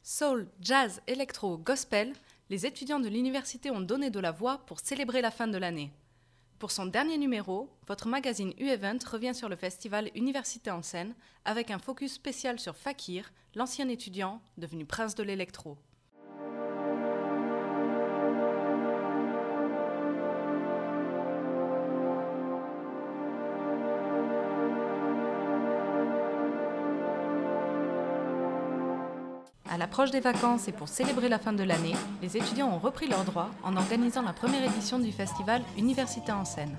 Soul, jazz, électro, gospel, les étudiants de l'université ont donné de la voix pour célébrer la fin de l'année. Pour son dernier numéro, votre magazine U-Event revient sur le festival Université en scène avec un focus spécial sur Fakir, l'ancien étudiant devenu prince de l'électro. À l'approche des vacances et pour célébrer la fin de l'année, les étudiants ont repris leurs droits en organisant la première édition du festival Université en scène.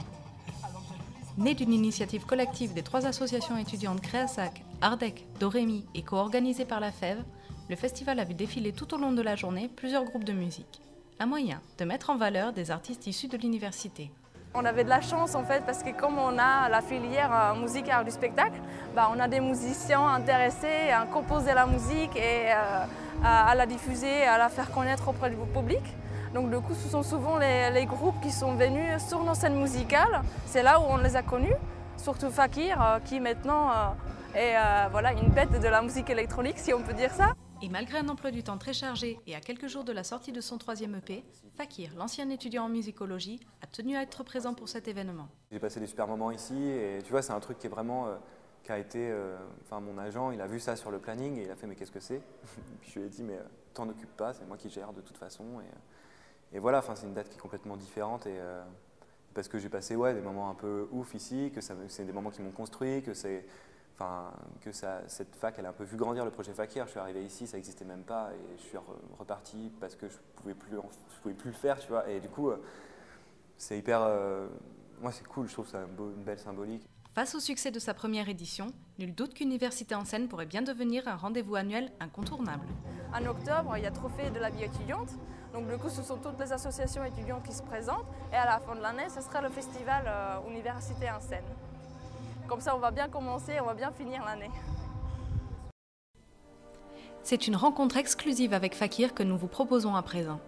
Né d'une initiative collective des 3 associations étudiantes Créasac, Ardec, Dorémy et co-organisé par la FEV, le festival a vu défiler tout au long de la journée plusieurs groupes de musique. Un moyen de mettre en valeur des artistes issus de l'université. On avait de la chance en fait parce que comme on a la filière musique et art du spectacle, on a des musiciens intéressés à composer la musique et à la diffuser, à la faire connaître auprès du public. Donc du coup ce sont souvent les groupes qui sont venus sur nos scènes musicales, c'est là où on les a connus, surtout Fakir qui maintenant est une bête de la musique électronique si on peut dire ça. Et malgré un emploi du temps très chargé et à quelques jours de la sortie de son 3e EP, Fakir, l'ancien étudiant en musicologie, a tenu à être présent pour cet événement. J'ai passé des super moments ici et tu vois, c'est un truc qui est vraiment, qui a été, mon agent, il a vu ça sur le planning et il a fait mais qu'est-ce que c'est? Puis je lui ai dit mais t'en occupe pas, c'est moi qui gère de toute façon. Et voilà, c'est une date qui est complètement différente et parce que j'ai passé des moments un peu ouf ici, que c'est des moments qui m'ont construit, cette fac, elle a un peu vu grandir le projet Fakir. Je suis arrivé ici, ça n'existait même pas, et je suis reparti parce que je pouvais plus le faire, tu vois. Et du coup, c'est hyper, moi c'est cool, je trouve ça une belle symbolique. Face au succès de sa première édition, nul doute qu'Université en scène pourrait bien devenir un rendez-vous annuel incontournable. En octobre, il y a Trophée de la vie étudiante. Donc du coup, ce sont toutes les associations étudiantes qui se présentent. Et à la fin de l'année, ce sera le festival Université en scène. Comme ça, on va bien commencer, on va bien finir l'année. C'est une rencontre exclusive avec Fakir que nous vous proposons à présent.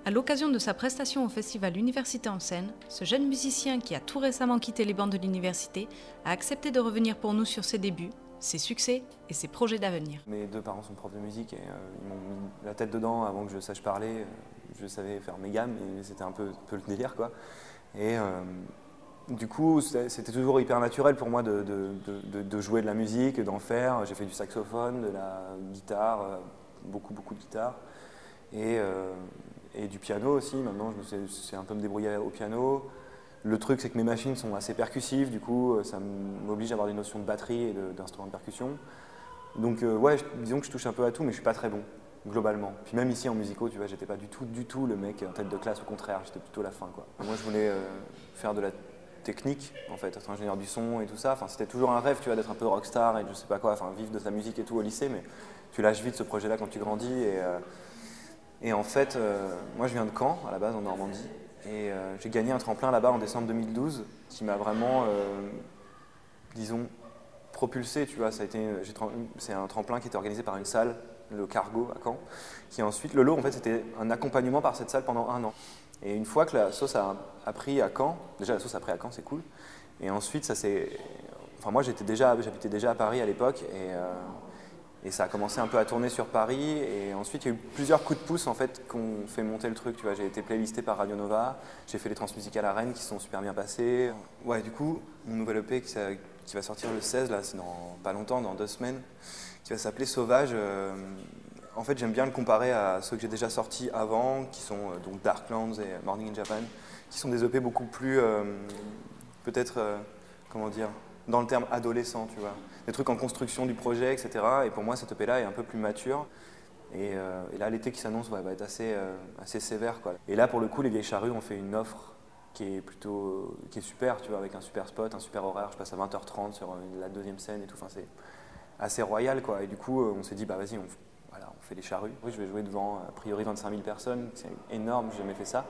À l'occasion de sa prestation au festival Université en scène, ce jeune musicien qui a tout récemment quitté les bancs de l'université a accepté de revenir pour nous sur ses débuts, ses succès et ses projets d'avenir. Mes 2 parents sont profs de musique et ils m'ont mis la tête dedans avant que je sache parler. Je savais faire mes gammes et c'était un peu le délire, quoi. Et du coup, c'était toujours hyper naturel pour moi de jouer de la musique, d'en faire. J'ai fait du saxophone, de la guitare, beaucoup de guitare. Et du piano aussi. Maintenant, je sais un peu me débrouiller au piano. Le truc, c'est que mes machines sont assez percussives. Du coup, ça m'oblige à avoir des notions de batterie et d'instruments de percussion. Donc, disons que je touche un peu à tout, mais je suis pas très bon, globalement. Puis même ici, en musicaux, tu vois, j'étais pas du tout le mec en tête de classe. Au contraire, j'étais plutôt la fin, quoi. Moi, je voulais faire de la technique, en fait, être ingénieur du son et tout ça. C'était toujours un rêve, tu vois, d'être un peu rockstar et je sais pas quoi, vivre de sa musique et tout au lycée, mais tu lâches vite ce projet-là quand tu grandis. Et en fait, moi je viens de Caen, à la base, en Normandie, et j'ai gagné un tremplin là-bas en décembre 2012 qui m'a vraiment, disons, propulsé, tu vois. C'est un tremplin qui était organisé par une salle, le Cargo à Caen, qui ensuite, le lot, en fait, c'était un accompagnement par cette salle pendant 1 an. Et une fois que la sauce a pris à Caen, déjà la sauce a pris à Caen, c'est cool. Et ensuite, moi j'habitais déjà à Paris à l'époque et ça a commencé un peu à tourner sur Paris. Et ensuite, il y a eu plusieurs coups de pouce en fait qui ont fait monter le truc. Tu vois, j'ai été playlisté par Radio Nova, j'ai fait les transmusicales à Rennes qui sont super bien passées. Ouais, du coup, mon nouvel EP qui va sortir le 16, là, c'est dans pas longtemps, dans 2 semaines, qui va s'appeler Sauvage. En fait, j'aime bien le comparer à ceux que j'ai déjà sortis avant, qui sont donc Darklands et Morning in Japan, qui sont des EP beaucoup plus, peut-être, comment dire, dans le terme adolescent, tu vois. Des trucs en construction du projet, etc. Et pour moi, cet EP-là est un peu plus mature. Et là, l'été qui s'annonce va être assez sévère, quoi. Et là, pour le coup, les Vieilles Charrues ont fait une offre qui est super, tu vois, avec un super spot, un super horaire. Je passe à 20h30 sur la 2e scène et tout. C'est assez royal, quoi. Et du coup, on s'est dit, vas-y, on fait les Charrues. Oui, je vais jouer devant, a priori, 25 000 personnes. C'est énorme, j'ai jamais fait ça.